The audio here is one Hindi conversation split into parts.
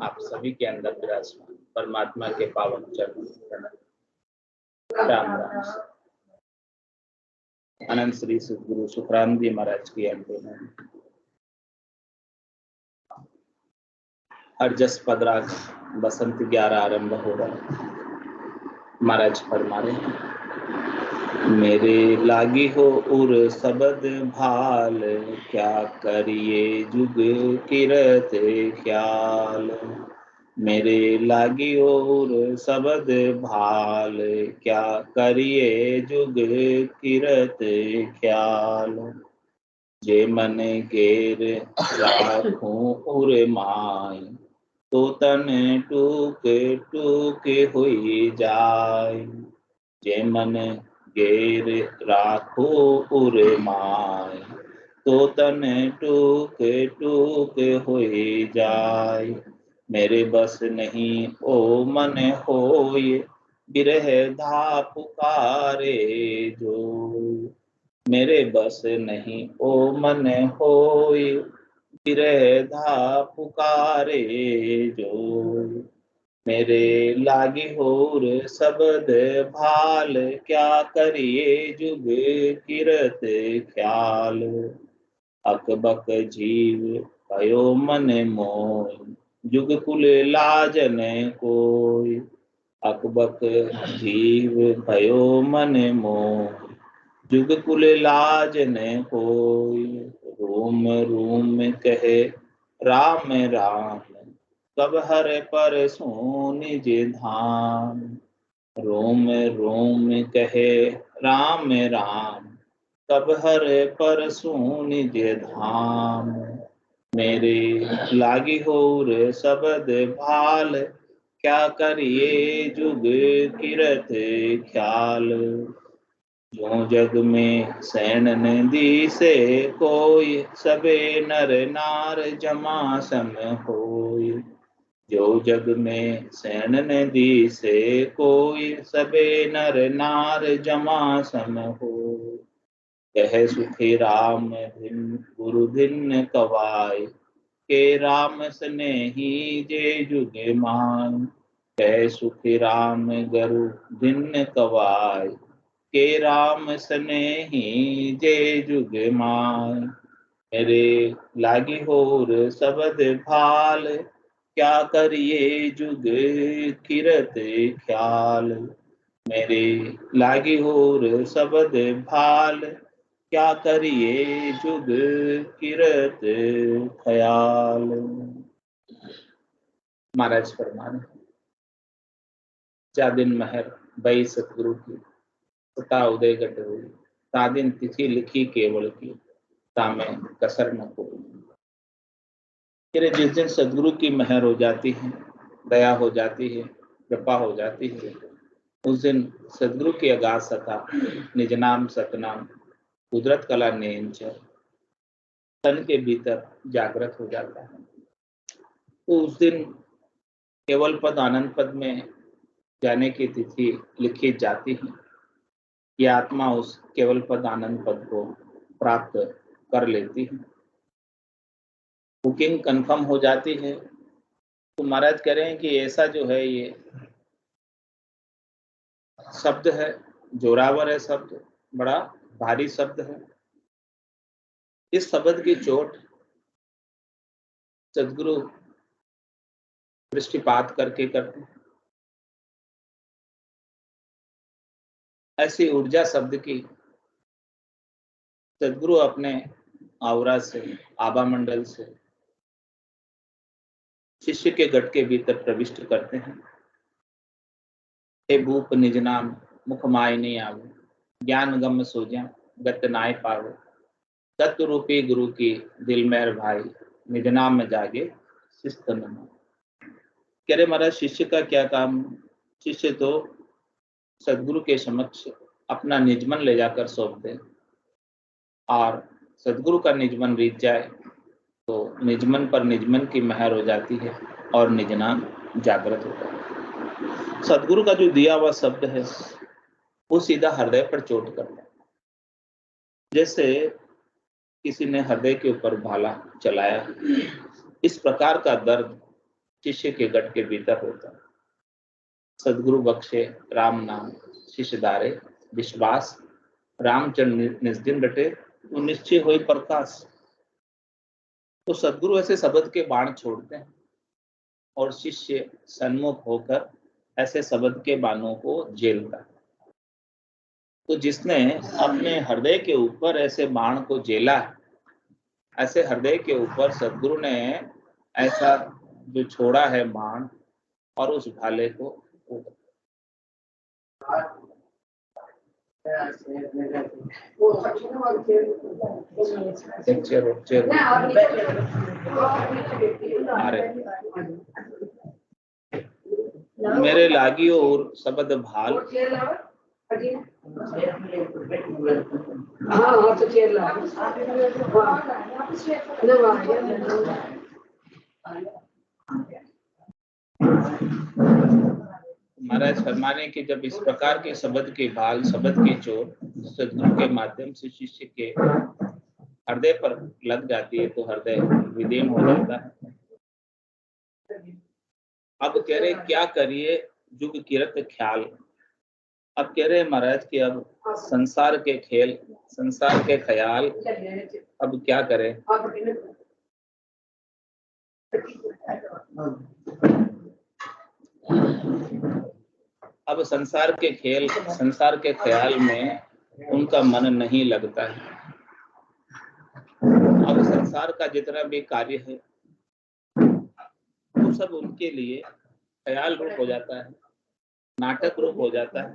आप सभी के अंदर विराजमान परमात्मा के पावन चरण राम राम। अनंत श्री सद्गुरु सुखराम जी महाराज की अंतिम हर जस पदराग बसंत 11 आरंभ हो रहा। महाराज फरमा रहे मेरे लागी हो उर सबद भाल, क्या करिए जुग किरत ख्याल। मेरे लागी और सबद भाल, क्या करिए जुग किरत ख्याल। जे मन गेर राखूं उर माय, तो तन टूक टूक हुई जाय। जे मन गेर राखो उर माय, तो तन टूक टूक हुई जाय। मेरे बस नहीं ओ मन होय, बिरह धा पुकारे जो। मेरे बस नहीं ओ मन होय, बिरह धा पुकारे जो। मेरे लागी होर सबद भाल, क्या करिए जुग किरत ख्याल। अकबक जीव भयो मन मोय, जुग कुल लाजन कोय। अकबक जीव भयो मन मोय, जुग कुल लाजन कोय। रोम रोम कहे राम राम, कब हर पर सो निज धाम। रोम रोम कहे राम राम, कब हर पर सो निज धाम। मेरे लागी होर सबद भाल, क्या करिए जुग किरत ख्याल। जो जग में सैन दिसे कोय, सबे नर नार जमा सम होय। जो जग में सैन दिसे कोय, सबे नर नार जमा सम होय। कह सुखी राम भिन्न गुरु भिन्न कवाय, के राम स्नेही जे जुग मान। कह सुखी राम गुरु भिन्न कवाय, के राम स्नेही जे जुग मान। मेरे लागी होर सबद भाल, क्या करिए जुग किरत ख्याल। मेरे लागी होर सबद भाल, क्या करिए जुग किरत ख्याल। महाराज फरमान जा दिन महर बई सतगुरु की, सता उदय घट हुई। ता दिन तिथि लिखी केवल की, तामे कसर न कोई। जिस दिन सदगुरु की मेहर हो जाती है, दया हो जाती है, कृपा हो जाती है, उस दिन सदगुरु की अगाध सता निज नाम सतनाम कुदरत कला नेंच तन के भीतर जागृत हो जाता है। तो उस दिन केवल पद आनंद पद में जाने की तिथि लिखी जाती है। ये आत्मा उस केवल पद आनंद पद को प्राप्त कर लेती है। बुकिंग कंफर्म हो जाती है। तो महाराज कह रहे हैं कि ऐसा जो है ये शब्द है, जोरावर है शब्द, बड़ा भारी शब्द है। इस शब्द की चोट सदगुरु दृष्टिपात करके करते हैं। ऐसी ऊर्जा शब्द की सदगुरु अपने आवरा से, आभा मंडल से शिष्य के गट के भीतर प्रविष्ट करते हैं। हे भूप निज नाम मुख माय नहीं आवे, ज्ञान गम सोजा गत नाय पावे। तत्व रूपी गुरु की दिल मेहर भाई, निज नाम में जागे शिस्त में। कह रहे महाराज शिष्य का क्या काम। शिष्य तो सदगुरु के समक्ष अपना निजमन ले जाकर सौंप दे, और सदगुरु का निजमन रीत जाए तो निजमन पर निजमन की मेहर हो जाती है और निजनाम जागृत होता है। सदगुरु का जो दिया हुआ शब्द है वो सीधा हृदय पर चोट करता है। जैसे किसी ने हृदय के ऊपर भाला चलाया, इस प्रकार का दर्द शिष्य के गट के भीतर होता है। सदगुरु बख्शे राम नाम शिष्य दारे विश्वास, रामचंद्र निस्दिन डटे तो निश्चय होई प्रकाश। तो सदगुरु ऐसे शब्द के बाण छोड़ते हैं और शिष्य सन्मुख होकर ऐसे शब्द के बाणों को झेलता है। तो जिसने अपने हृदय के ऊपर ऐसे बाण को झेला, ऐसे हृदय के ऊपर सदगुरु ने ऐसा जो छोड़ा है बाण, और उस भाले को मेरे लागियो और शब्द भाल, महाराज फरमाने की जब इस प्रकार के शब्द के भाल, शब्द की चोट सदगुरु के माध्यम से शिष्य के हृदय पर लग जाती है तो हृदय विदीन हो जाता है। अब कह रहे क्या करिए जुग किरत ख्याल। अब कह रहे महाराज कि अब संसार के खेल, संसार के ख्याल, अब क्या करें। अब संसार के खेल, संसार के ख्याल में उनका मन नहीं लगता है। अब संसार का जितना भी कार्य है वो सब उनके लिए ख्याल रूप हो जाता है, नाटक रूप हो जाता है।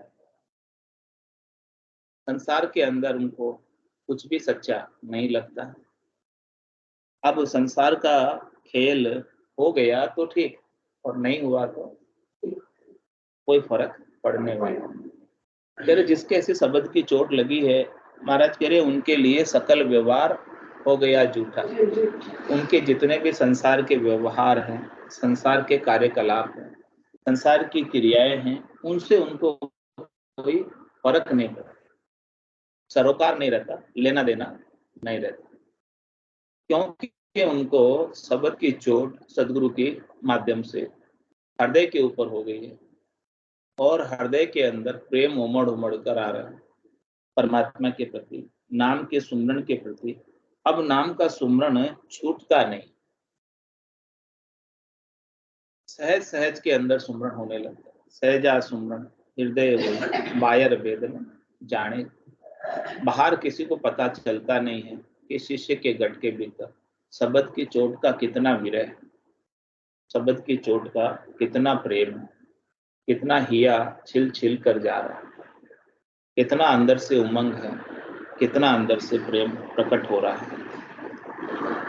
संसार के अंदर उनको कुछ भी सच्चा नहीं लगता है। अब संसार का खेल हो गया तो ठीक, और नहीं हुआ तो कोई फर्क पड़ने वाला। कह रहे जिसके ऐसे शब्द की चोट लगी है, महाराज कह रहे उनके लिए सकल व्यवहार हो गया झूठा। उनके जितने भी संसार के व्यवहार हैं, संसार के कार्यकलाप हैं, संसार की क्रियाएं हैं, उनसे उनको कोई फर्क नहीं पड़ता, सरोकार नहीं रहता, लेना देना नहीं रहता, क्योंकि उनको शब्द की चोट सदगुरु के माध्यम से हृदय के ऊपर हो गई है और हृदय के अंदर प्रेम उमड़ उमड़ कर आ रहा है परमात्मा के प्रति, नाम के सुमरण के प्रति। अब नाम का सुमरण छूटता नहीं, सहज सहज के अंदर सुमरण होने लगता है। सहजा सुमरण हृदय हो बायर वेदन जाने। बाहर किसी को पता चलता नहीं है कि शिष्य के गट के भीतर शब्द की चोट का कितना विरह है, शब्द की चोट का कितना प्रेम है, कितना हिया छिल छिल कर जा रहा है, कितना अंदर से उमंग है, कितना अंदर से प्रेम प्रकट हो रहा है।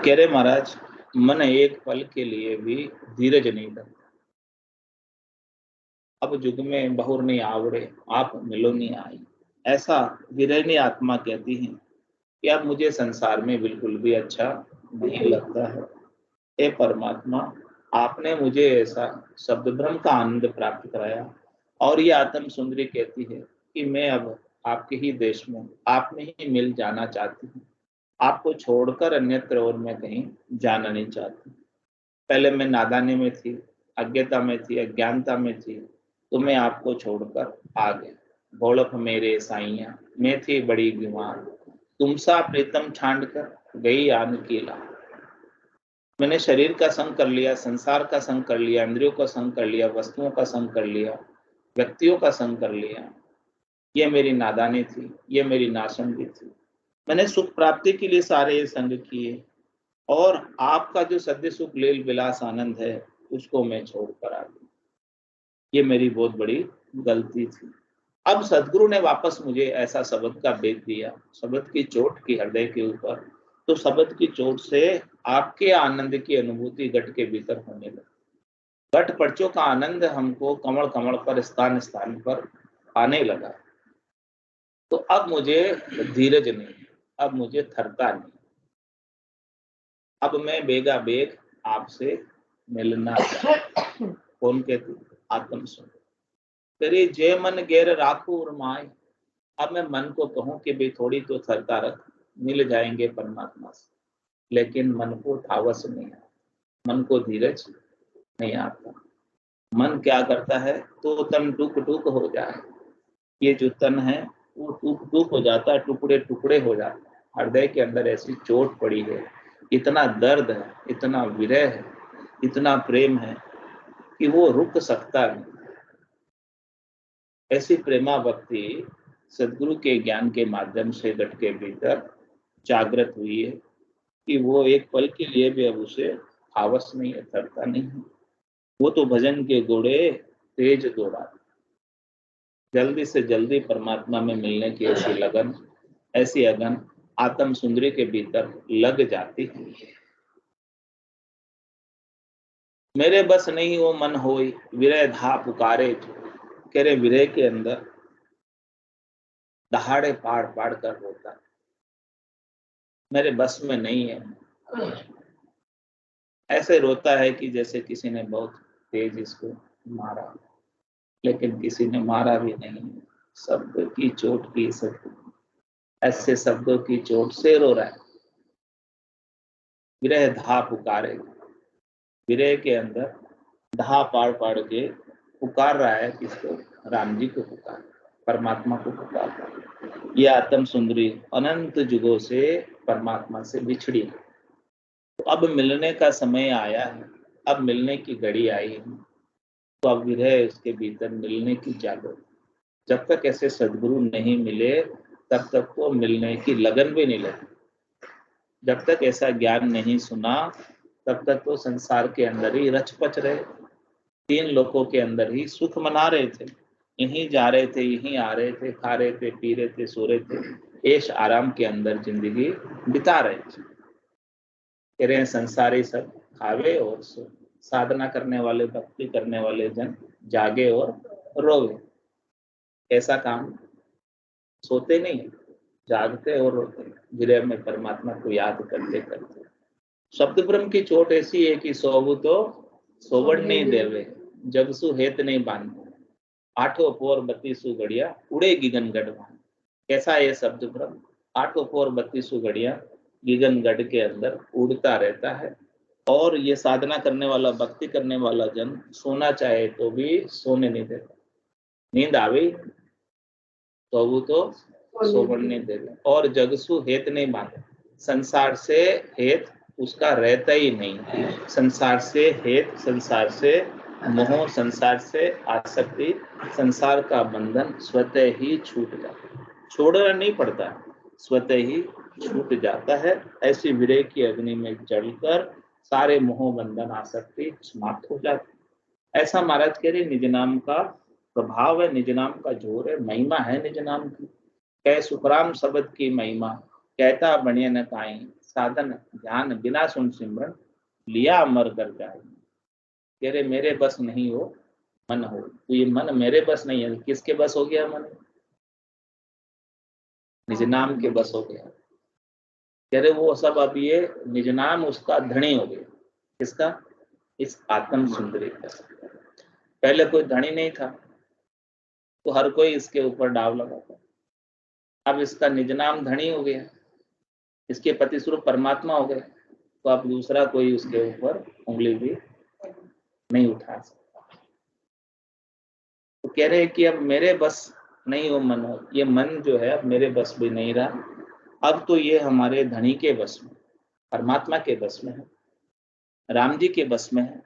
कह रहे महाराज मन एक पल के लिए भी धीरज नहीं धरता। अब जुग में बहुर नहीं आवड़े आप मिलो नहीं आई, ऐसा विरहनी आत्मा कहती है कि अब मुझे संसार में बिल्कुल भी अच्छा नहीं लगता है। हे परमात्मा, आपने मुझे ऐसा शब्द ब्रह्म का आनंद प्राप्त कराया। और ये आत्म सुंदरी कहती है कि मैं अब आपके ही देश में आप में ही मिल जाना चाहती हूँ, आपको छोड़कर अन्यत्र और मैं कहीं जाना नहीं चाहती। पहले मैं नादानी में थी, अज्ञता में थी, अज्ञानता में थी, तो मैं आपको छोड़कर आ गया। भोलप मेरे साइया मैं थी बड़ी बीमार, तुमसा प्रीतम छांड कर गई आन की ला। मैंने शरीर का संग कर लिया, संसार का संग कर लिया, इंद्रियों का संग कर लिया, वस्तुओं का संग कर लिया, व्यक्तियों का संग कर लिया। ये मेरी नादानी थी, ये मेरी नासमझी थी। मैंने सुख प्राप्ति के लिए सारे ये संग किए और आपका जो सद्य सुख लील विलास आनंद है उसको मैं छोड़कर आ गई। ये मेरी बहुत बड़ी गलती थी। अब सदगुरु ने वापस मुझे ऐसा शब्द का भेद दिया, शब्द की चोट की हृदय के ऊपर, तो शब्द की चोट से आपके आनंद की अनुभूति घट के भीतर होने लगी। घट पर्चों का आनंद हमको कमल कमल पर स्थान स्थान पर आने लगा। तो अब मुझे धीरज नहीं, अब मुझे थरता नहीं, अब मैं बेगा बेग आपसे मिलना चाहता। कौन कहती? आत्म सुन तेरी जय मन गैर राखू और माए। अब मैं मन को कहूं कि भाई थोड़ी तो थरता रख, मिल जाएंगे परमात्मा से, लेकिन मन को धावस नहीं आता, मन को धीरज नहीं आता। मन क्या करता है, तो तन टुक टुक हो जाए, ये जो तन है वो टुक टुक हो जाता है, टुकड़े टुकड़े हो जाता है। हृदय के अंदर ऐसी चोट पड़ी है, इतना दर्द है, इतना विरह है, इतना प्रेम है कि वो रुक सकता नहीं। ऐसी प्रेमा भक्ति सदगुरु के ज्ञान के माध्यम से घट के भीतर जागृत हुई है कि वो एक पल के लिए भी अब उसे आवस नहीं है, थरता नहीं है। वो तो भजन के घोड़े तेज दौड़ा, जल्दी से जल्दी परमात्मा में मिलने की ऐसी लगन, ऐसी अगन आत्म सुंदरी के भीतर लग जाती है। मेरे बस नहीं वो मन होई, विरह धा पुकारे। कह रहे विरह के अंदर दहाड़े पाड़ पाड़ कर रोता, मेरे बस में नहीं है। ऐसे रोता है कि जैसे किसी ने बहुत तेज इसको मारा, लेकिन किसी ने मारा भी नहीं, शब्द की चोट की, सब ऐसे शब्दों की चोट से रो रहा है। विरह धा पुकारे, विरह के अंदर धा पाड़ पाड़ के पुकार रहा है किसको, राम जी को पुकार, परमात्मा को पुकार रहा है। ये आत्म सुंदरी अनंत युगों से परमात्मा से बिछड़ी, तो अब मिलने का समय आया है, अब मिलने की घड़ी आई है, तो अब विरह उसके भीतर मिलने की जागरूक। जब तक ऐसे सदगुरु नहीं मिले तब तक तो मिलने की लगन भी नहीं लगी। जब तक ऐसा ज्ञान नहीं सुना तब तक तो संसार के अंदर ही रचपच रहे, तीन लोकों के अंदर ही सुख मना रहे थे, यहीं जा रहे थे, यहीं आ रहे थे, खा रहे थे, पी रहे थे, सो रहे थे, ऐश आराम के अंदर जिंदगी बिता रहे थे। कह रहे हैं संसारी सब खावे और सो, साधना करने वाले, भक्ति करने वाले जन जागे और रोवे। ऐसा काम, सोते नहीं, जागते और रोते, विरह में परमात्मा को याद करते करते। शब्द ब्रह्म की चोट ऐसी है कि सोवु तो सोवड़ नहीं देवे, जगसु हेत नहीं बांधे, आठों पोर 32 घड़िया उड़ेगी गनगढ़। कैसा है ये शब्द ब्रह्म, आठों पोर 32 घड़िया गिगनगढ़ के अंदर उड़ता रहता है। और ये साधना करने वाला, भक्ति करने वाला जन सोना चाहे तो भी सोने नहीं देता, नींद आवे तो वो तो सोवड़ नहीं देवे। और जगसु हेत नहीं बांधे, संसार से हेत उसका रहता ही नहीं, संसार से हेत, संसार से मोह, संसार से आसक्ति, संसार का बंधन स्वतः ही छूट जाता है, छोड़ना नहीं पड़ता, स्वतः ही छूट जाता है। ऐसी विरह की अग्नि में जलकर सारे मोह बंधन आसक्ति समाप्त हो जाती। ऐसा महाराज कह रहे निज नाम का प्रभाव है, निज नाम का जोर है, महिमा है निज नाम की। कह सुखराम शब्द की महिमा, कहता बनिया न काई, साधन ध्यान बिना सुन सिमरन, लिया अमर कर जाए। कह रहे मेरे बस नहीं हो मन हो, तो ये मन मेरे बस नहीं है, किसके बस हो गया मन, निज नाम के बस हो गया। कह रहे वो सब अब ये निज नाम उसका धनी हो गया, किसका, इस आत्म सुंदरी का। पहले कोई धनी नहीं था तो हर कोई इसके ऊपर डाव लगाता, अब इसका निज नाम धनी हो गया, इसके पति स्वरूप परमात्मा हो गए, तो अब दूसरा कोई उसके ऊपर उंगली भी नहीं उठा सकता। तो कह रहे हैं कि अब मेरे बस नहीं हो मन हो, ये मन जो है अब मेरे बस भी नहीं रहा, अब तो ये हमारे धनी के बस में, परमात्मा के बस में है, राम जी के बस में है,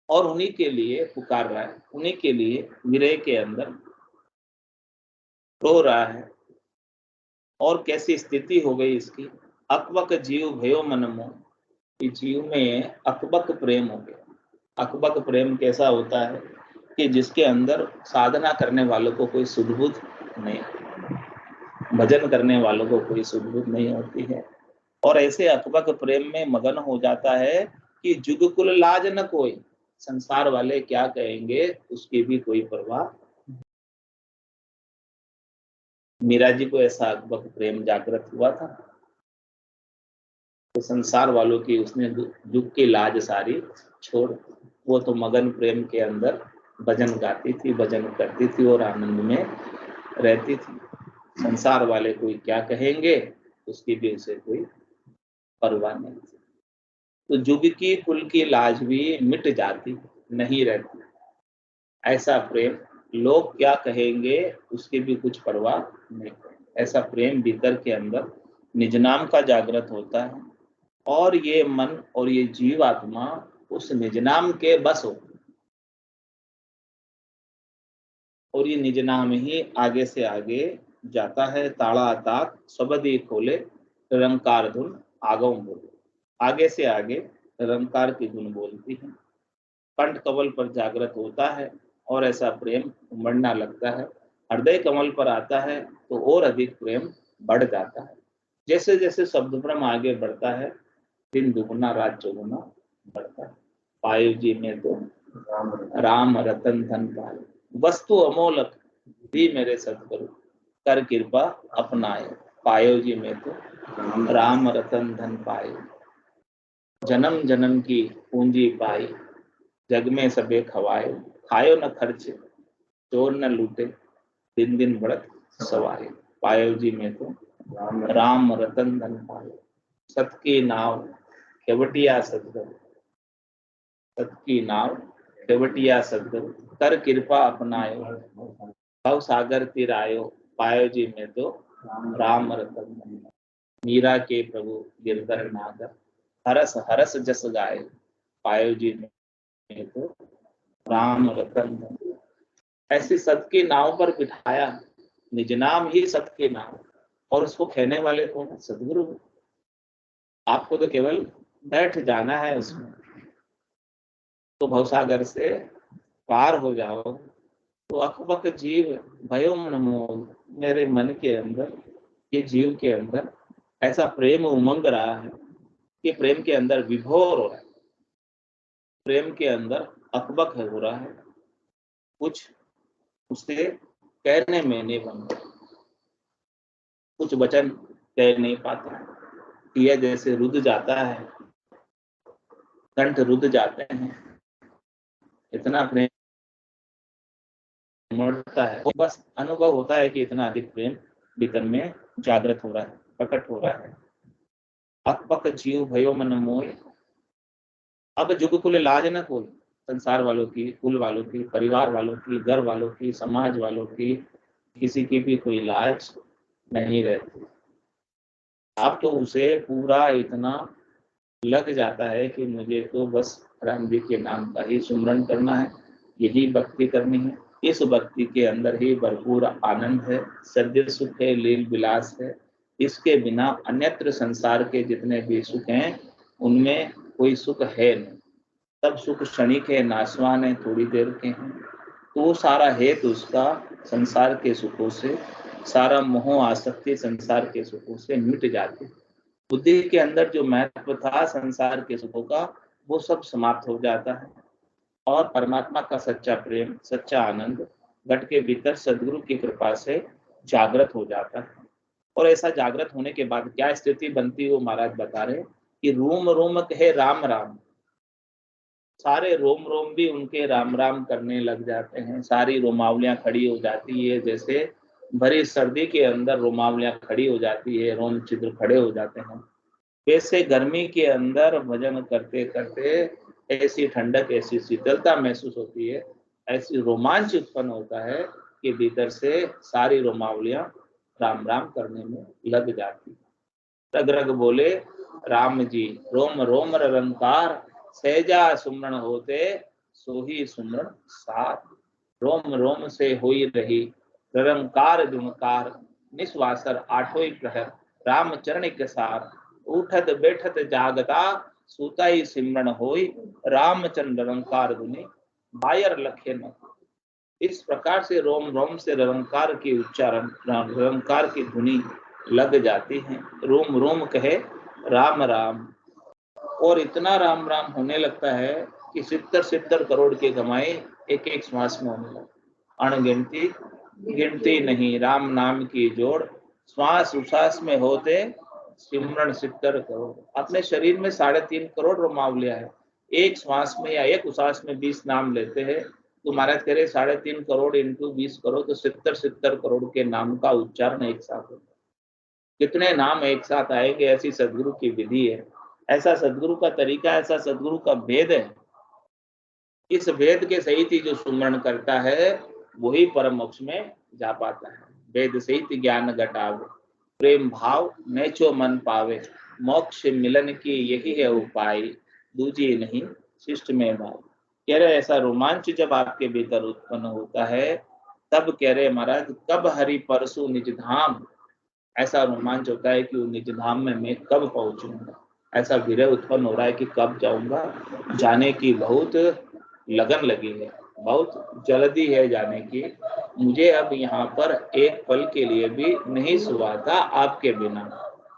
और उन्हीं के लिए पुकार रहा है, उन्हीं के लिए विरह के अंदर रो रहा है। और कैसी स्थिति हो गई इसकी, अकबक जीव भयो मन मोह, जीव में अकबक प्रेम हो गया। अकबक प्रेम कैसा होता है कि जिसके अंदर साधना करने वालों को कोई सुध-बुध नहीं, भजन करने वालों को कोई सुध-बुध नहीं होती है, और ऐसे अकबक प्रेम में मगन हो जाता है कि जुग कुल लाज न कोई, संसार वाले क्या कहेंगे उसकी भी कोई परवाह। मीरा जी को ऐसा अकबक प्रेम जागृत हुआ था, तो संसार वालों की उसने जुग की लाज सारी छोड़, वो तो मगन प्रेम के अंदर भजन गाती थी, भजन करती थी और आनंद में रहती थी। संसार वाले कोई क्या कहेंगे उसकी भी उसे कोई परवाह नहीं। तो जुग की कुल की लाज भी मिट जाती, नहीं रहती। ऐसा प्रेम, लोग क्या कहेंगे उसकी भी कुछ परवाह नहीं। ऐसा प्रेम भीतर के अंदर निज नाम का जागृत होता है, और ये मन और ये जीव आत्मा उस निज नाम के बस होते, और ये निज नाम ही आगे से आगे जाता है। ताड़ा ताक सबदी खोले, रंकार धुन आगम बोले। आगे से आगे रंकार की धुन बोलती है, कंठ कमल पर जागृत होता है, और ऐसा प्रेम उमड़ना लगता है। हृदय कमल पर आता है तो और अधिक प्रेम बढ़ जाता है। जैसे जैसे शब्द प्रेम आगे बढ़ता है, दिन दुगुना रात चौगुना बढ़ता है। पायो जी में तो राम रतन धन पाए, वस्तु अमोलक भी मेरे सतगुरु, कर कृपा अपनाए। पायो जी में तो राम रतन धन पाए, जन्म जन्म की पूंजी पाई, जग में सबे खवाए। खायो न खर्चे, चोर न लूटे, दिन दिन बढ़त सवाए। पायो जी में तो राम रतन धन पाए, सत की नाव केवटिया सदगुरु, सत की नाव केवटिया सदगुरु, कर कृपा अपनायो, भव सागर तिर आयो। पायो जी में तो राम रतन धन। मीरा के प्रभु गिरधर नागर, हरस हरस जस गाए। पायो जी में तो राम रतन धन। ऐसी सत की नाव पर बिठाया, निज नाम ही सत की नाव, और उसको खेने वाले कौन है? सदगुरु। आपको तो केवल बैठ जाना है उसमें, तो भवसागर से पार हो जाओ। तो अकबक जीव भयो मन मोल, मेरे मन के अंदर, ये जीव के अंदर ऐसा प्रेम उमंग रहा है कि प्रेम के अंदर विभोर हो रहा है, प्रेम के अंदर अकबक हो रहा है, कुछ उसे कहने में नहीं बन रहा, कुछ वचन कह नहीं पाता। यह जैसे रुद्ध जाता है, कंठ रुद्ध जाते हैं, इतना प्रेम मरता है, और बस अनुभव होता है कि इतना अधिक प्रेम भीतर में जागृत हो रहा है, प्रकट हो रहा है। अकबक जीव भयो मन मोय, अब जुग कुल लाज न कोई। संसार वालों की, कुल वालों की, परिवार वालों की, घर वालों की, समाज वालों की, किसी की भी कोई लाज नहीं रहती। अब तो उसे पूरा इतना लग जाता है कि मुझे तो बस राम जी के नाम का ही सुमरण करना है, यही भक्ति करनी है। इस भक्ति के अंदर ही भरपूर आनंद है, सद्य सुख है, लील विलास है। इसके बिना अन्यत्र संसार के जितने भी सुख हैं उनमें कोई सुख है नहीं। सब सुख क्षणिक है, नाशवान है, थोड़ी देर के हैं। तो वो सारा हेतु उसका संसार के सुखों से, सारा मोह आसक्ति संसार के सुखों से मिट जाती। बुद्धि के अंदर जो महत्व था संसार के सुखों का, वो सब समाप्त हो जाता है, और परमात्मा का सच्चा प्रेम, सच्चा आनंद घट के भीतर सदगुरु की कृपा से जागृत हो जाता है। और ऐसा जागृत होने के बाद क्या स्थिति बनती है वो महाराज बता रहे कि रोम रोम कहे राम राम, सारे रोम रोम भी उनके राम राम करने लग जाते हैं। सारी रोमावलियां खड़ी हो जाती है, जैसे भरी सर्दी के अंदर रोमावलियां खड़ी हो जाती है, रोम छिद्र खड़े हो जाते हैं। वैसे गर्मी के अंदर भजन करते करते ऐसी ठंडक, ऐसी शीतलता महसूस होती है, ऐसी रोमांच उत्पन्न होता है कि भीतर से सारी रोमावलियां राम राम करने में लग जाती। रग रग बोले राम जी, रोम रोम रंकार, सहजा सुमरण होते सो ही सुमरण सार। रोम रोम से होई रही रंकार दुमकार, निस्वासर आठों प्रहर राम चरण के सार। उठत बैठत जागता सूता ही सिमरण होई, रामचंद्र रंकार धुनि बायर लखे न। इस प्रकार से रोम रोम से रंकार की उच्चारण, रंकार की धुनि लग जाती है। रोम रोम कहे राम राम, और इतना राम राम होने लगता है कि 70 करोड़ के कमाए एक एक श्वास में होने लगा। अणगिनती गिनती नहीं राम नाम की जोड़, श्वास उश्वास में होते सिमरण 70 करोड़। अपने शरीर में 3.5 करोड़ रोमावलियां है, एक श्वास में या एक उश्वास में 20 नाम लेते हैं, तो महाराज कह रहे 3.5 करोड़ इंटू 20 करोड़, तो 70 करोड़ के नाम का उच्चारण एक साथ होता है। कितने नाम एक साथ आएंगे, ऐसी सदगुरु की विधि है, ऐसा सदगुरु का तरीका, ऐसा सदगुरु का भेद है। इस भेद के सहित ही जो सुमरण करता है वही परम मोक्ष में जा पाता है। वेद सहित ज्ञान घटावे, प्रेम भाव नेचो मन पावे, मोक्ष मिलन की यही है उपाय, दूजी नहीं शिष्ट में भाव। कह रहे ऐसा रोमांच जब आपके भीतर उत्पन्न होता है, तब कह रहे महाराज कब हरि परसु निज धाम, ऐसा रोमांच होता है कि निज धाम में मैं कब पहुंचूंगा। ऐसा विरह उत्पन्न हो रहा है कि कब जाऊंगा, जाने की बहुत लगन लगी है, बहुत जल्दी है जाने की। मुझे अब यहाँ पर एक पल के लिए भी नहीं सुहाता आपके बिना।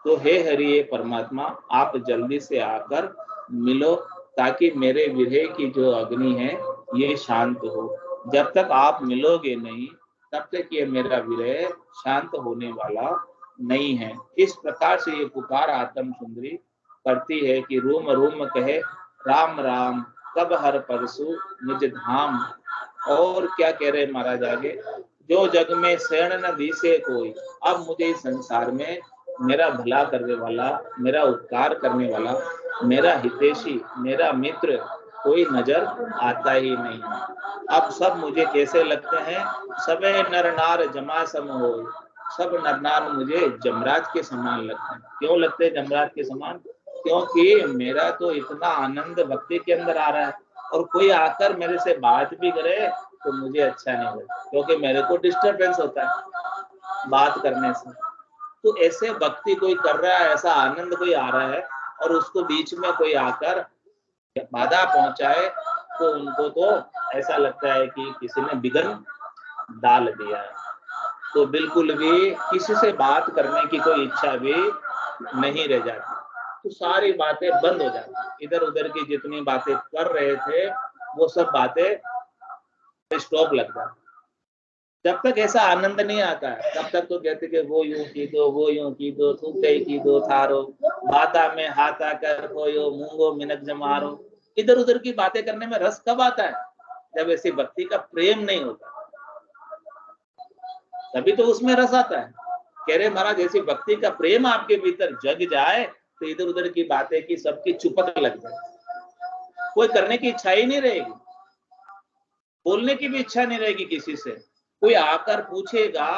तो हे हरि हे परमात्मा, आप जल्दी से आकर मिलो, ताकि मेरे विरह की जो अग्नि है ये शांत हो। जब तक आप मिलोगे नहीं, तब तक ये मेरा विरह शांत होने वाला नहीं है। इस प्रकार से ये पुकार आत्म सुंदरी करती है कि रूम रूम कहे राम राम, कब हर परसु निज धाम। और क्या कह रहे महाराज आगे, जो जग में शरण न दिसे कोई, अब मुझे इस संसार में मेरा भला करने वाला, मेरा उपकार करने वाला, मेरा हितैषी, मेरा मित्र कोई नजर आता ही नहीं। अब सब मुझे कैसे लगते हैं, सबे नर नार जमा सम हो, सब नर नार मुझे जमराज के समान लगते हैं। क्यों लगते हैं जमराज के समान? क्योंकि मेरा तो इतना आनंद भक्ति के अंदर आ रहा है, और कोई आकर मेरे से बात भी करे तो मुझे अच्छा नहीं लगता, क्योंकि मेरे को डिस्टरबेंस होता है बात करने से। तो ऐसे भक्ति कोई कर रहा है, ऐसा आनंद कोई आ रहा है, और उसको बीच में कोई आकर बाधा पहुंचाए, तो उनको तो ऐसा लगता है कि किसी ने बिगन डाल दिया है। तो बिल्कुल भी किसी से बात करने की कोई इच्छा भी नहीं रह जाती, तो सारी बातें बंद हो जाती। इधर उधर की जितनी बातें कर रहे थे वो सब बातें स्टॉप लग जाती। जब तक ऐसा आनंद नहीं आता है, तब तक तो कहते कि वो यूं की दो, वो यूं की दो, तू कई की दो थारो, बाता में हाथा कर कोयो, मूंगो मिनक जमारो। इधर उधर की बातें करने में रस कब आता है? जब ऐसी भक्ति का प्रेम नहीं होता, तभी तो उसमें रस आता है। कह रहे महाराज ऐसी भक्ति का प्रेम आपके भीतर जग जाए, तो इधर उधर की बातें की सबकी चुपक लग जाए, कोई करने की इच्छा ही नहीं रहेगी, बोलने की भी इच्छा नहीं रहेगी किसी से। कोई आकर पूछेगा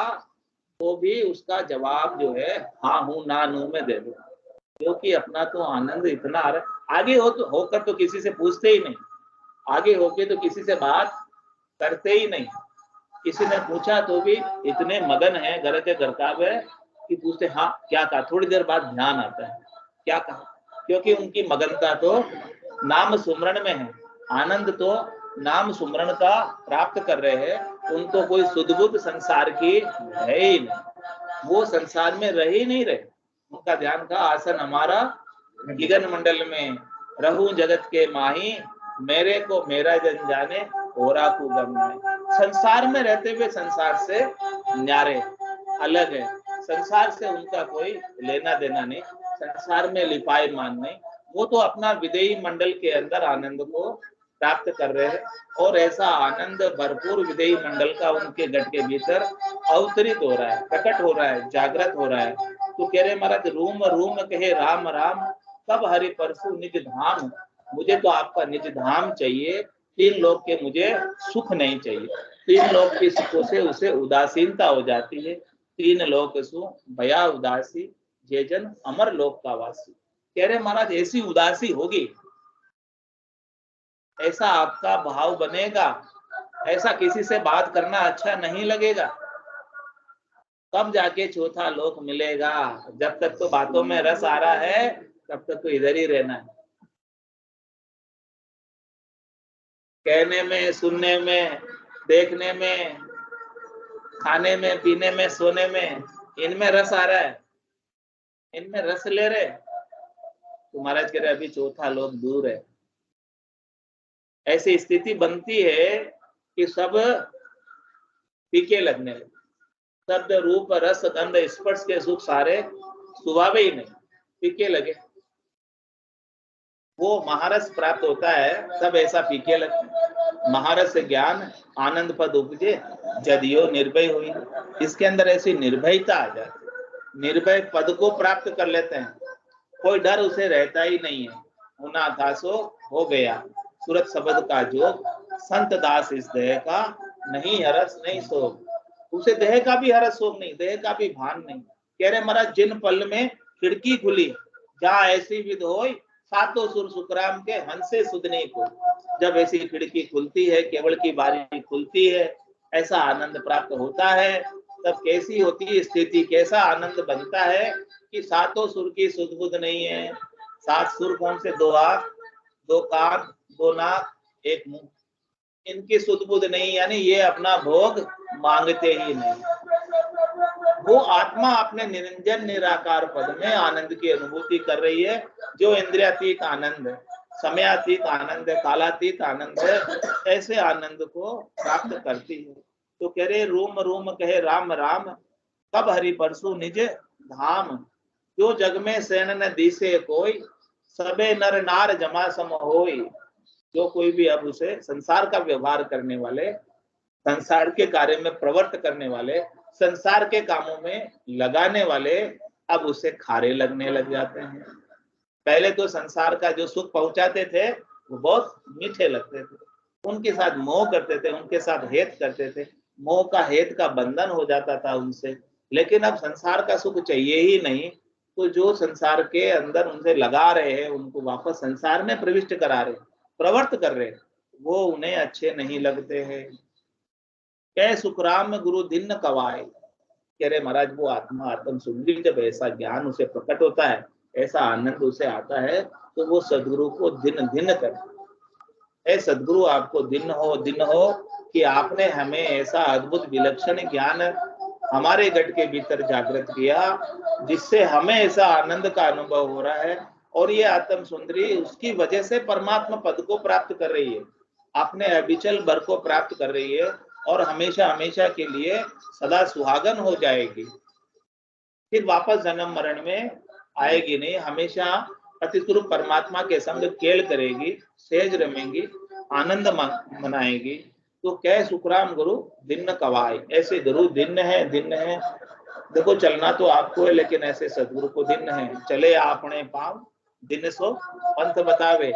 तो भी उसका जवाब जो है हाँ हूं ना नू में दे दो, क्योंकि अपना तो आनंद इतना आ रहा है। आगे हो तो होकर तो किसी से पूछते ही नहीं, आगे होके तो किसी से बात करते ही नहीं। किसी ने पूछा तो भी इतने मगन है घर के घरकाब है कि पूछते हाँ क्या कहा, थोड़ी देर बाद ध्यान आता है क्या कहा, क्योंकि उनकी मगनता तो नाम सुमरण में है, आनंद तो नाम सुमरण का प्राप्त कर रहे हैं। उनको कोई सुध-बुध संसार की है ही नहीं, वो संसार में रह ही नहीं रहे। उनका ध्यान का आसन हमारा गिगन मंडल में, रहूं जगत के माही, मेरे को मेरा जन जाने, ओरा को गम नहीं। संसार में रहते हुए संसार से न्यारे, अलग है। संसार से उनका कोई लेना देना नहीं, संसार में लिपाई मान नहीं। वो तो अपना विदेही मंडल के अंदर आनंद को प्राप्त कर रहे हैं, और ऐसा आनंद भरपूर विदेही मंडल का उनके गट के भीतर अवतरित हो रहा है, प्रकट हो रहा है, जागृत हो रहा है। तो कह रहे महाराज रूम रूम कहे राम राम, कब हरि परसु निज धाम। मुझे तो आपका निज धाम चाहिए, तीन लोग के मुझे सुख नहीं चाहिए। तीन लोग के सुखों से उसे उदासीनता हो जाती है। तीन लोग सुख भया उदासी, जे जन अमर लोक का वासी। कह रहे महाराज ऐसी उदासी होगी, ऐसा आपका भाव बनेगा, ऐसा किसी से बात करना अच्छा नहीं लगेगा, तब जाके चौथा लोक मिलेगा। जब तक तो बातों में रस आ रहा है तब तक तो इधर ही रहना है। कहने में, सुनने में, देखने में, खाने में, पीने में, सोने में, इनमें रस आ रहा है, इनमें रस ले रहे। तो महाराज कह रहे अभी चौथा लोक दूर है। ऐसी स्थिति बनती है कि सब फीके लगने लगे, शब्द रूप रस गंध स्पर्श के सुख सारे सुभावे ही नहीं, फीके लगे। वो महारस प्राप्त होता है सब ऐसा फीके लगते। महारस ज्ञान आनंद पद उपजे, जदियो निर्भय हुई। इसके अंदर ऐसी निर्भयता आ जाती, निर्भय पद को प्राप्त कर लेते हैं, कोई डर उसे रहता ही नहीं है। होना था सो हो गया, सूरत शब्द का जोग, संत दास इस देह का, नहीं हरस नहीं शोक। उसे देह का भी हरस शोक नहीं, देह का भी भान नहीं। कह रहे महाराज, जिन पल में खिड़की खुली, जहाँ ऐसी विध होई, सातों सुर सुखराम के हंसे सुधने को। जब ऐसी खिड़की खुलती है, केवल की बारी खुलती है, ऐसा आनंद प्राप्त होता है, तब कैसी होती है स्थिति, कैसा आनंद बनता है कि सातों सुर की सुध बुध नहीं है। सात सुर कौन से? दो आंख, दो कान, दो नाक, एक मुंह, इनकी सुध बुध नहीं, यानी ये अपना भोग मांगते ही नहीं। वो आत्मा अपने निरंजन निराकार पद में आनंद की अनुभूति कर रही है, जो इंद्रियातीत आनंद है, समयातीत आनंद है, कालातीत आनंद है, ऐसे आनंद को प्राप्त करती है। तो कह रहे रोम रोम कहे राम राम, कब हरि परसु निज धाम। जो जग में सेन न दिसे कोई, सबे नर नार जमा सम होई। जो कोई भी अब उसे संसार का व्यवहार करने वाले, संसार के कार्य में प्रवृत्त करने वाले, संसार के कामों में लगाने वाले, अब उसे खारे लगने लग जाते हैं। पहले तो संसार का जो सुख पहुंचाते थे वो बहुत मीठे लगते थे, उनके साथ मोह करते थे, उनके साथ हेत करते थे, मोह का हेत का बंधन हो जाता था उनसे। लेकिन अब संसार का सुख चाहिए ही नहीं, तो जो संसार के अंदर उनसे लगा रहे हैं, उनको वापस संसार में प्रविष्ट करा रहे, प्रवृत्त कर रहे, वो उन्हें अच्छे नहीं लगते हैं। कै सुखराम गुरु दिन कवाए। कह रहे महाराज, वो आत्मा आत्म सुंदरी, जब ऐसा ज्ञान उसे प्रकट होता है, ऐसा आनंद उसे आता है, तो वो सदगुरु को दिन दिन करता है। सदगुरु आपको दिन हो कि आपने हमें ऐसा अद्भुत विलक्षण ज्ञान हमारे गट के भीतर जागृत किया, जिससे हमें ऐसा आनंद का अनुभव हो रहा है। और ये आत्म सुंदरी उसकी वजह से परमात्मा पद को प्राप्त कर रही है, अपने अविचल बर को प्राप्त कर रही है, और हमेशा हमेशा के लिए सदा सुहागन हो जाएगी। फिर वापस जन्म मरण में आएगी नहीं, हमेशा अतिस्वरूप परमात्मा के संग खेल करेगी, सहज रमेंगी, आनंद मनाएगी। तो कै सुखराम गुरु दिन कवाए। ऐसे गुरु दिन है, दिन है। देखो चलना तो आपको है, लेकिन ऐसे सदगुरु को दिन है। चले आपने पाँव दिन सो पंथ बतावे।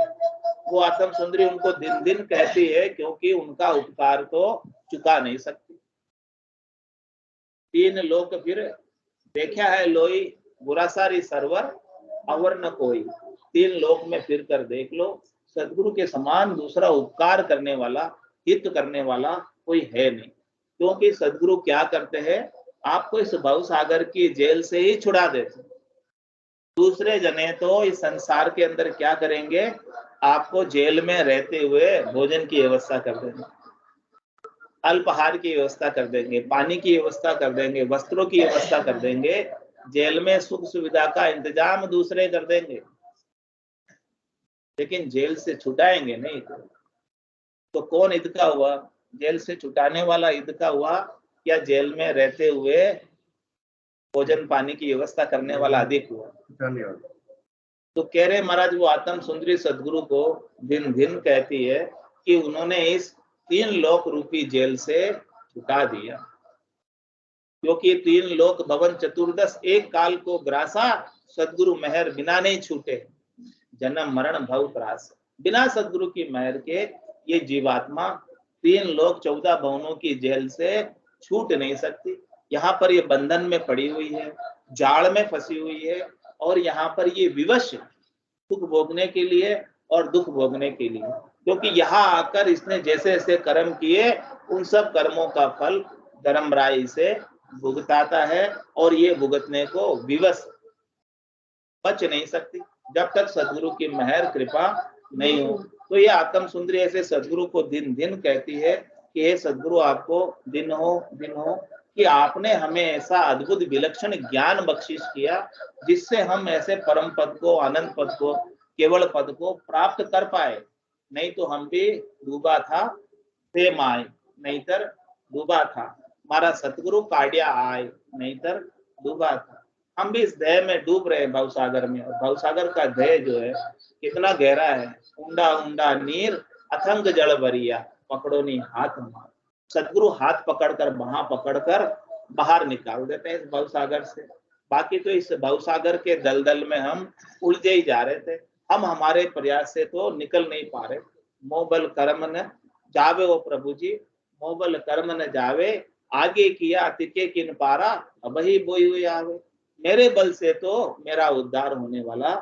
वो आत्म सुंदरी उनको दिन दिन कहती है, क्योंकि उनका उपकार तो चुका नहीं सकती। तीन लोक फिर देखा है लोई, बुरा सारी सरवर अवर न कोई। तीन लोक में फिर कर देख लो, सदगुरु के समान दूसरा उपकार करने वाला, हित करने वाला कोई है नहीं। क्योंकि सदगुरु क्या करते हैं, आपको इस भव सागर की जेल से ही छुड़ा देते। दूसरे जने तो इस संसार के अंदर क्या करेंगे, आपको जेल में रहते हुए भोजन की व्यवस्था कर देंगे, अल्पाहार की व्यवस्था कर देंगे, पानी की व्यवस्था कर देंगे, वस्त्रों की व्यवस्था कर देंगे, जेल में सुख सुविधा का इंतजाम दूसरे कर देंगे, लेकिन जेल से छुटाएंगे नहीं। तो कौन ईद का हुआ, जेल से छुटाने वाला ईद का हुआ, या जेल में रहते हुए भोजन पानी की व्यवस्था करने वाला अधिक हुआ? तो कह रहे महाराज, वो आत्म सुंदरी सदगुरु को दिन दिन कहती है कि उन्होंने इस तीन लोक रूपी जेल से छुटा दिया। क्योंकि तीन लोक भवन चतुर्दश एक काल को ग्रासा, सदगुरु मेहर बिना नहीं छूटे, जन्म मरण भव त्रास। बिना सदगुरु की मेहर के ये जीवात्मा तीन लोक 14 भवनों की जेल से छूट नहीं सकती। यहाँ पर ये बंधन में पड़ी हुई है, जाल में फंसी हुई है, और यहाँ पर ये विवश सुख भोगने के लिए और दुख भोगने के लिए। क्योंकि यहाँ आकर इसने जैसे जैसे कर्म किए, उन सब कर्मों का फल धर्मराई से भुगताता है, और ये भुगतने को विवश बच नहीं सकती जब तक सदगुरु की मेहर कृपा नहीं हो। तो ये आत्म सुंदरी ऐसे सदगुरु को दिन दिन कहती है कि हे सदगुरु, आपको दिन हो कि आपने हमें ऐसा अद्भुत विलक्षण ज्ञान बख्शिश किया, जिससे हम ऐसे परम पद को, आनंद पद को, केवल पद को प्राप्त कर पाए। नहीं तो हम भी डूबा था थे माय, नहींतर डूबा था। हमारा सतगुरु काढ़िया आय, नहींतर डूबा था। हम भी इस दह में डूब रहे हैं, भवसागर में। और भवसागर का दह जो है कितना गहरा है, ऊंडा ऊंडा नीर अथंग जल भरिया, पकड़ो नहीं हाथ मार। सदगुरु हाथ पकड़कर, बाह पकड़कर बाहर निकाल देते हैं इस भवसागर से। बाकी तो इस भवसागर के दलदल में हम उलझे ही जा रहे थे। हम हमारे प्रयास से तो निकल नहीं पा रहे। मोबल कर्म न जावे, वो प्रभु जी मोबल कर्म न जावे, आगे किया तिके किन पारा, अब ही बोई हुई आवे। मेरे बल से तो मेरा उद्धार होने वाला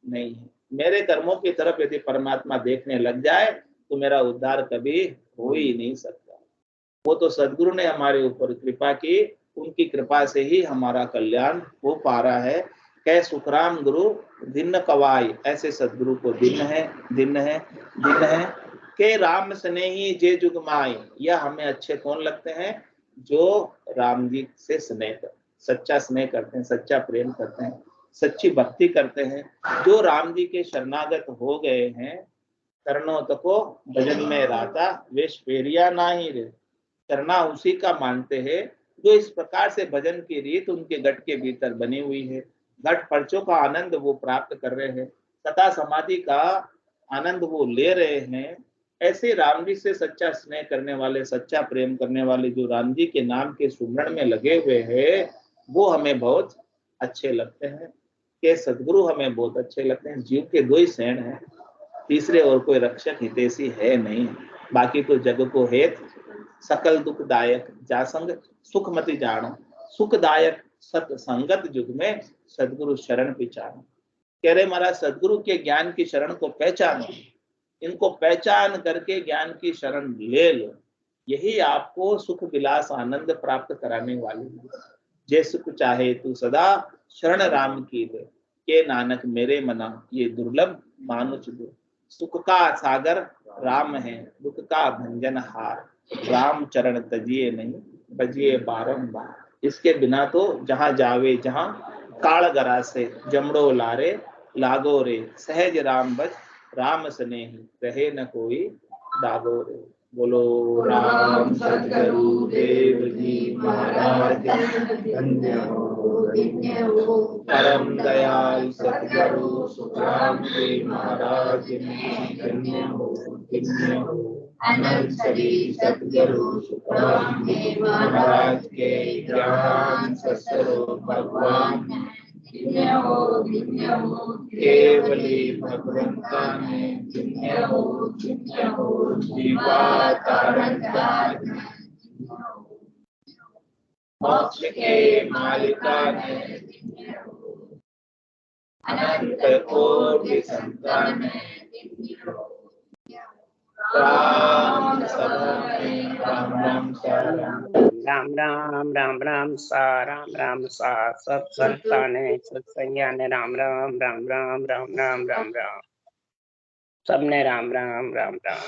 नहीं है। मेरे कर्मों की तरफ यदि परमात्मा देखने लग जाए तो मेरा उद्धार कभी हो ही नहीं सकता। वो तो सदगुरु ने हमारे ऊपर कृपा की, उनकी कृपा से ही हमारा कल्याण हो पा रहा है। कह सुखराम गुरु दिन कवाई, ऐसे सदगुरु को दिन है, दिन है, दिन है। के राम स्नेही जे जुग माई, यह हमें अच्छे कौन लगते हैं? जो राम जी से स्नेह कर, सच्चा स्नेह करते हैं, सच्चा प्रेम करते हैं, सच्ची भक्ति करते हैं। जो राम जी के शरणागत हो गए हैं, करनो तको भजन में राता, वे फेरिया ना ही रे। करना उसी का मानते हैं जो इस प्रकार से भजन की रीत उनके गट के भीतर बनी हुई है। घट पर्चों का आनंद वो प्राप्त कर रहे हैं, तथा समाधि का आनंद वो ले रहे हैं। ऐसे राम जी से सच्चा स्नेह करने वाले, सच्चा प्रेम करने वाले, जो राम जी के नाम के सुमरण में लगे हुए हैं, वो हमें बहुत अच्छे लगते हैं। के सदगुरु हमें बहुत अच्छे लगते हैं। जीव के दो ही शरण हैं, तीसरे और कोई रक्षक हितैषी है नहीं। बाकी तो जग को हेत सकल दुखदायक, जासंग सुखमति जानो। सुखदायक सत्संगत युग में सदगुरु शरण पिछानो। कह रहे महाराज सदगुरु के ज्ञान की शरण को पहचानो, इनको पहचान करके ज्ञान की शरण ले लो, यही आपको सुख विलास आनंद प्राप्त कराने वाली है। जे सुख चाहे तू सदा शरण राम की ले, के नानक मेरे मना ये दुर्लभ मानुष दो। सुख का सागर राम है, दुख का भंजन हार। राम चरण तजिए नहीं, बजिए बारंबार। इसके बिना तो जहां जावे जहां काल गरा से, जमड़ो लारे लागो रे। सहज राम बज राम स्नेही, रहे न कोई दागो रे। बोलो राम सतगुरु देव जी महाराज, धन्य हो धन्य हो। परम दयाल सतगुरु सुखराम जी महाराज धन्य हो धन्य हो। अनंत श्री सतगुरु सुखराम जी महाराज के ज्ञान ससुर भगवान केवली भगवंता ने धन्य हो जीवा तारण मोक्ष के मालिका ने अनंत कोटि संतान राम राम सा राम राम सा सत्संताने सत्संज्ञाने राम राम राम राम राम राम राम राम सबने राम राम राम राम।